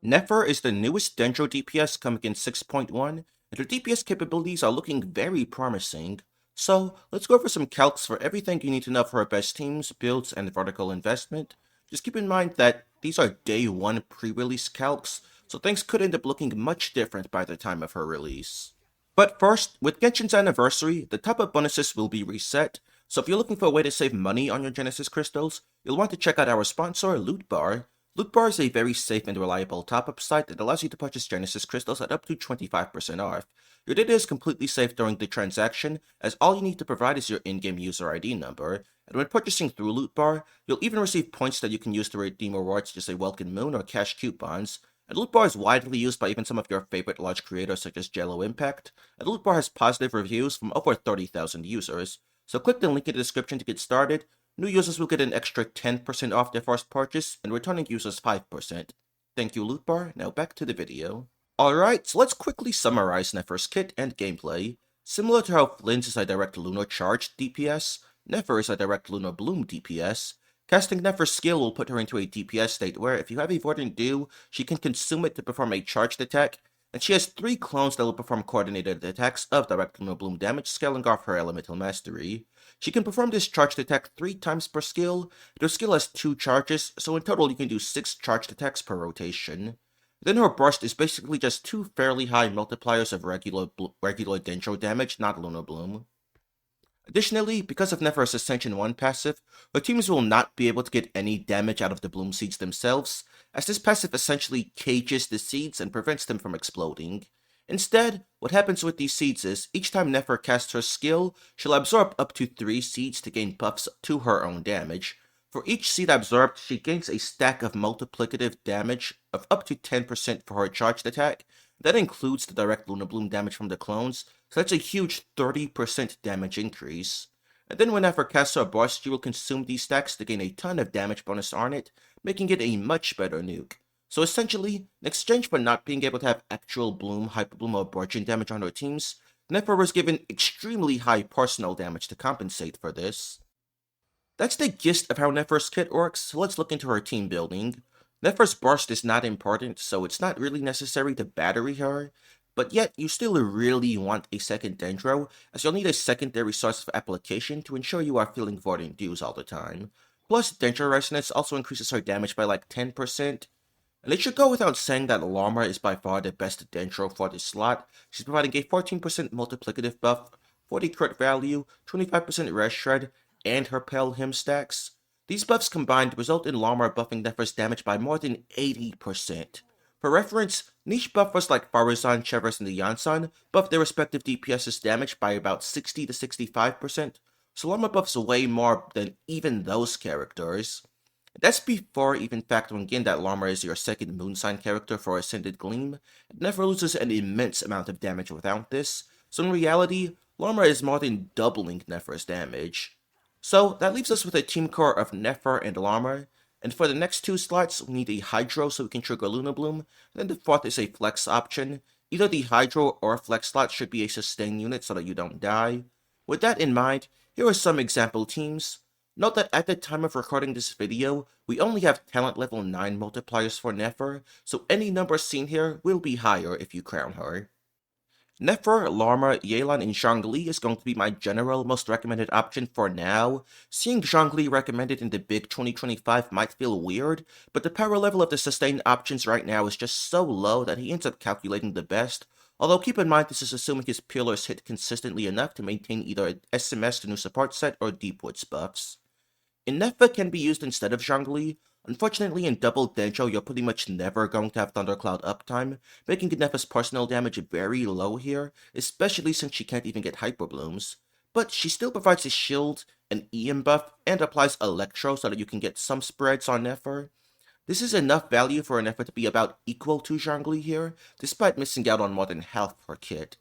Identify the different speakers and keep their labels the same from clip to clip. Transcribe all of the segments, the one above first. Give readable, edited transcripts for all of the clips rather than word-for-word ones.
Speaker 1: Nefer is the newest Dendro DPS coming in 6.1, and her DPS capabilities are looking very promising. So, let's go over some calcs for everything you need to know for our best teams, builds, and vertical investment. Just keep in mind that these are day 1 pre-release calcs, so things could end up looking much different by the time of her release. But first, with Genshin's anniversary, the top-up bonuses will be reset, so if you're looking for a way to save money on your Genesis crystals, you'll want to check out our sponsor, Loot Bar. Loot Bar is a very safe and reliable top-up site that allows you to purchase Genesis crystals at up to 25% off. Your data is completely safe during the transaction, as all you need to provide is your in-game user ID number, and when purchasing through Loot Bar, you'll even receive points that you can use to redeem rewards such as a Welcome Moon or cash coupons. And Loot Bar is widely used by even some of your favorite large creators such as Jello Impact, and Loot Bar has positive reviews from over 30,000 users, so click the link in the description to get started. New users will get an extra 10% off their first purchase, and returning users 5%. Thank you, Loot Bar. Now back to the video. Alright, so let's quickly summarize Nefer's kit and gameplay. Similar to how Flins is a direct lunar-charged DPS, Nefer is a direct lunar bloom DPS. Casting Nefer's skill will put her into a DPS state where if you have a Verdant Dew, she can consume it to perform a charged attack, and she has 3 clones that will perform coordinated attacks of direct lunar bloom damage scaling off her elemental mastery. She can perform this charged attack 3 times per skill. Her skill has 2 charges, so in total you can do 6 charged attacks per rotation. Then her burst is basically just 2 fairly high multipliers of regular Dendro damage, not Lunar Bloom. Additionally, because of Nefer's Ascension 1 passive, her teams will not be able to get any damage out of the Bloom Seeds themselves, as this passive essentially cages the seeds and prevents them from exploding. Instead, what happens with these seeds is, each time Nefer casts her skill, she'll absorb up to 3 seeds to gain buffs to her own damage. For each seed absorbed, she gains a stack of multiplicative damage of up to 10% for her charged attack. That includes the direct Lunar Bloom damage from the clones, so that's a huge 30% damage increase. And then when Nefer casts her burst, she will consume these stacks to gain a ton of damage bonus on it, making it a much better nuke. So essentially, in exchange for not being able to have actual Bloom, Hyperbloom, or Burgeon damage on her teams, Nefer was given extremely high personal damage to compensate for this. That's the gist of how Nefer's kit works, so let's look into her team building. Nefer's burst is not important, so it's not really necessary to battery her, but yet you still really want a second Dendro, as you'll need a secondary source of application to ensure you are feeling Verdant Dews all the time. Plus, Dendro Resonance also increases her damage by like 10%, and it should go without saying that Lauma is by far the best Dendro for this slot. She's providing a 14% multiplicative buff, 40 crit value, 25% res shred, and her Pale Hymn stacks. These buffs combined result in Lauma buffing Nefer's damage by more than 80%. For reference, niche buffers like Farazan, Chevers, and the Yansan buff their respective DPS's damage by about 60 to 65%, so Lauma buffs way more than even those characters. That's before even factoring in that Lauma is your second moon sign character for Ascended Gleam, and Nefer loses an immense amount of damage without this, so in reality, Lauma is more than doubling Nefer's damage. So that leaves us with a team core of Nefer and Lauma, and for the next 2 slots, we need a Hydro so we can trigger Lunar Bloom, and then the 4th is a Flex option. Either the Hydro or Flex slot should be a sustain unit so that you don't die. With that in mind, here are some example teams. Note that at the time of recording this video, we only have talent level 9 multipliers for Nefer, so any number seen here will be higher if you crown her. Nefer, Lauma, Yelan, and Zhongli is going to be my general most recommended option for now. Seeing Zhongli recommended in the big 2025 might feel weird, but the power level of the sustained options right now is just so low that he ends up calculating the best, although keep in mind this is assuming his pillars hit consistently enough to maintain either SMS the new support set or Deepwoods buffs. Nefer can be used instead of Zhongli. Unfortunately, in double Dendro, you're pretty much never going to have Thundercloud uptime, making Nefer's personal damage very low here, especially since she can't even get Hyper Blooms. But she still provides a shield, an EM buff, and applies Electro so that you can get some spreads on Nefer. This is enough value for Nefer to be about equal to Zhongli here, despite missing out on more than half her kit.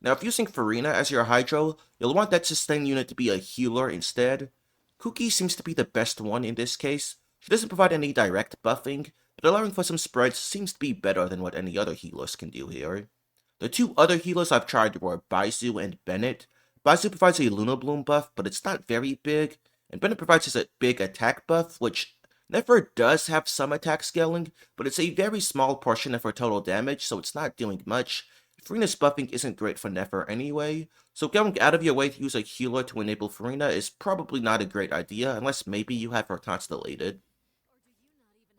Speaker 1: Now, if using Farina as your Hydro, you'll want that sustain unit to be a healer instead. Kuki seems to be the best one in this case. She doesn't provide any direct buffing, but allowing for some spreads seems to be better than what any other healers can do here. The 2 other healers I've tried were Baizu and Bennett. Baizu provides a Lunar Bloom buff, but it's not very big, and Bennett provides us a big attack buff, which Nefer does have some attack scaling, but it's a very small portion of her total damage, so it's not doing much. Farina's buffing isn't great for Nefer anyway, so going out of your way to use a healer to enable Farina is probably not a great idea, unless maybe you have her constellated.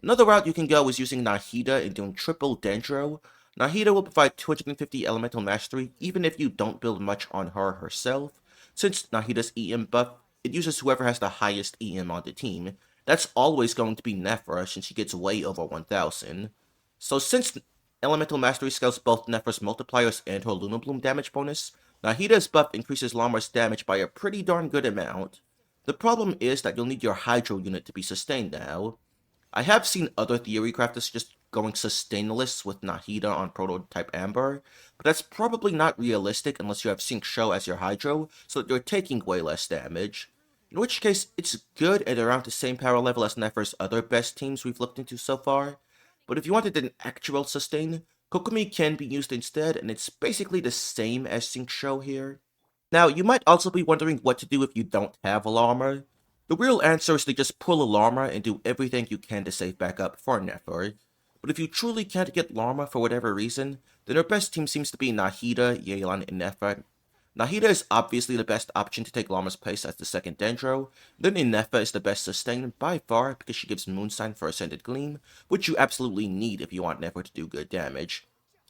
Speaker 1: Another route you can go is using Nahida and doing triple Dendro. Nahida will provide 250 elemental mastery even if you don't build much on her herself. Since Nahida's EM buff, it uses whoever has the highest EM on the team. That's always going to be Nefer since she gets way over 1000. So since elemental mastery scales both Nefer's multipliers and her Lunar Bloom damage bonus, Nahida's buff increases Lauma's damage by a pretty darn good amount. The problem is that you'll need your Hydro unit to be sustained now. I have seen other theory crafters just going sustainless with Nahida on Prototype Amber, but that's probably not realistic unless you have Sync Show as your Hydro, so that you're taking way less damage. In which case, it's good at around the same power level as Nefer's other best teams we've looked into so far, but if you wanted an actual sustain, Kokomi can be used instead, and it's basically the same as Sync Show here. Now, you might also be wondering what to do if you don't have Lauma. The real answer is to just pull a Lauma and do everything you can to save back up for Nefer. But if you truly can't get Lauma for whatever reason, then our best team seems to be Nahida, Yelan, and Nefer. Nahida is obviously the best option to take Lauma's place as the second Dendro, then Nefer is the best sustain by far because she gives Moonsign for Ascended Gleam, which you absolutely need if you want Nefer to do good damage.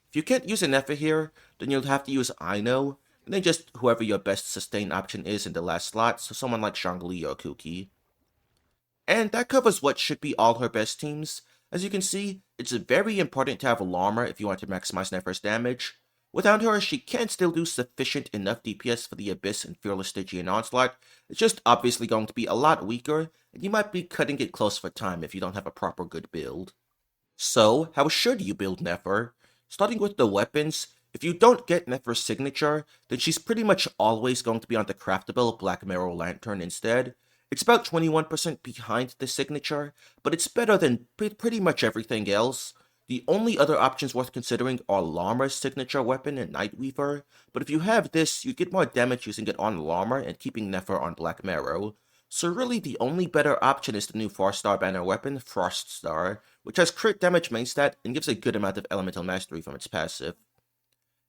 Speaker 1: If you can't use a Nefer here, then you'll have to use Aino, and then just whoever your best sustain option is in the last slot, so someone like Zhongli or Kuki. And that covers what should be all her best teams. As you can see, it's very important to have a Lauma if you want to maximize Nefer's damage. Without her, she can still do sufficient enough DPS for the Abyss and Fearless Stygian Onslaught. It's just obviously going to be a lot weaker, and you might be cutting it close for time if you don't have a proper good build. So, how should you build Nefer? Starting with the weapons, if you don't get Nefer's signature, then she's pretty much always going to be on the craftable Black Mirror Lantern instead. It's about 21% behind the signature, but it's better than pretty much everything else. The only other options worth considering are Lauma's signature weapon and Nightweaver, but if you have this, you get more damage using it on Lauma and keeping Nefer on Black Mirror. So really the only better option is the new 4-star banner weapon, Froststar, which has crit damage main stat and gives a good amount of elemental mastery from its passive.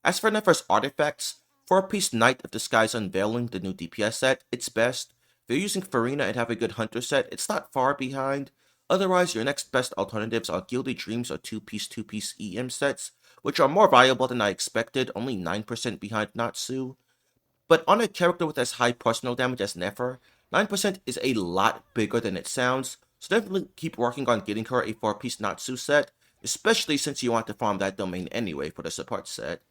Speaker 1: As for Nefer's artifacts, 4-piece Knight of the Skies Unveiling, the new DPS set, it's best. If you're using Farina and have a good Hunter set, it's not far behind. Otherwise, your next best alternatives are Gilded Dreams or 2-piece EM sets, which are more viable than I expected, only 9% behind Natsu. But on a character with as high personal damage as Nefer, 9% is a lot bigger than it sounds, so definitely keep working on getting her a 4-piece Natsu set, especially since you want to farm that domain anyway for the support set.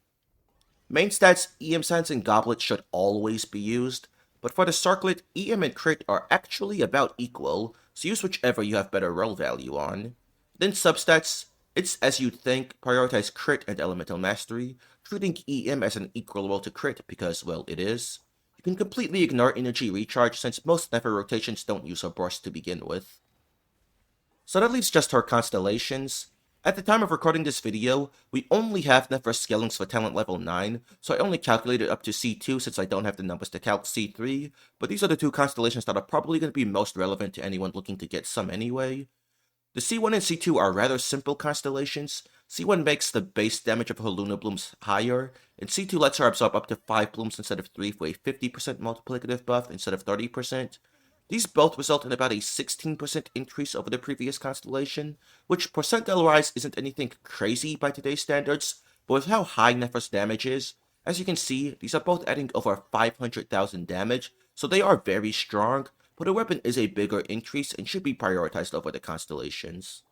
Speaker 1: Main stats, EM Sands and Goblets should always be used, but for the Circlet, EM and Crit are actually about equal, so use whichever you have better roll value on. Then substats, it's as you'd think, prioritize Crit and Elemental Mastery, treating EM as an equal roll to Crit because, well, it is. You can completely ignore Energy Recharge since most Nefer rotations don't use her burst to begin with. So that leaves just her Constellations. At the time of recording this video, we only have Nefer scalings for talent level 9, so I only calculated up to C2 since I don't have the numbers to calc C3, but these are the two constellations that are probably going to be most relevant to anyone looking to get some anyway. The C1 and C2 are rather simple constellations. C1 makes the base damage of her Lunar Blooms higher, and C2 lets her absorb up to 5 blooms instead of 3 for a 50% multiplicative buff instead of 30%. These both result in about a 16% increase over the previous constellation, which percentile-wise isn't anything crazy by today's standards, but with how high Nefer's damage is, as you can see, these are both adding over 500,000 damage, so they are very strong, but her weapon is a bigger increase and should be prioritized over the constellations.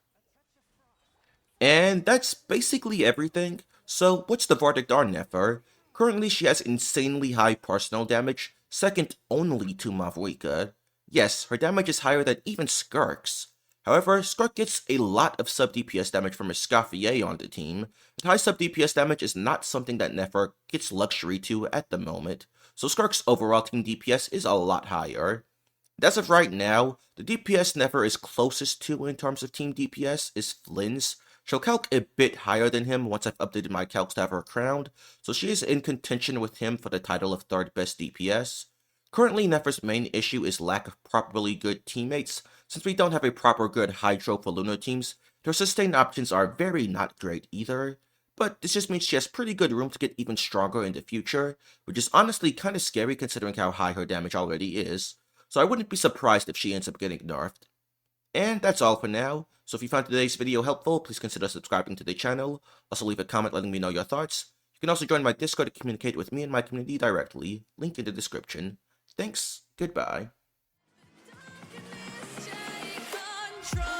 Speaker 1: And that's basically everything. So what's the verdict on Nefer? Currently she has insanely high personal damage, second only to Mavrika. Yes, her damage is higher than even Skirk's. However, Skirk gets a lot of sub-DPS damage from Escoffier on the team, and high sub-DPS damage is not something that Nefer gets luxury to at the moment, so Skirk's overall team DPS is a lot higher. And as of right now, the DPS Nefer is closest to in terms of team DPS is Flins. She'll calc a bit higher than him once I've updated my calcs to have her crowned, so she is in contention with him for the title of third best DPS. Currently, Nefer's main issue is lack of properly good teammates. Since we don't have a proper good hydro for lunar teams, their sustain options are very not great either. But this just means she has pretty good room to get even stronger in the future, which is honestly kinda scary considering how high her damage already is, so I wouldn't be surprised if she ends up getting nerfed. And that's all for now, so if you found today's video helpful, please consider subscribing to the channel, also leave a comment letting me know your thoughts. You can also join my Discord to communicate with me and my community directly, link in the description. Thanks, goodbye.
Speaker 2: Darkness, take control.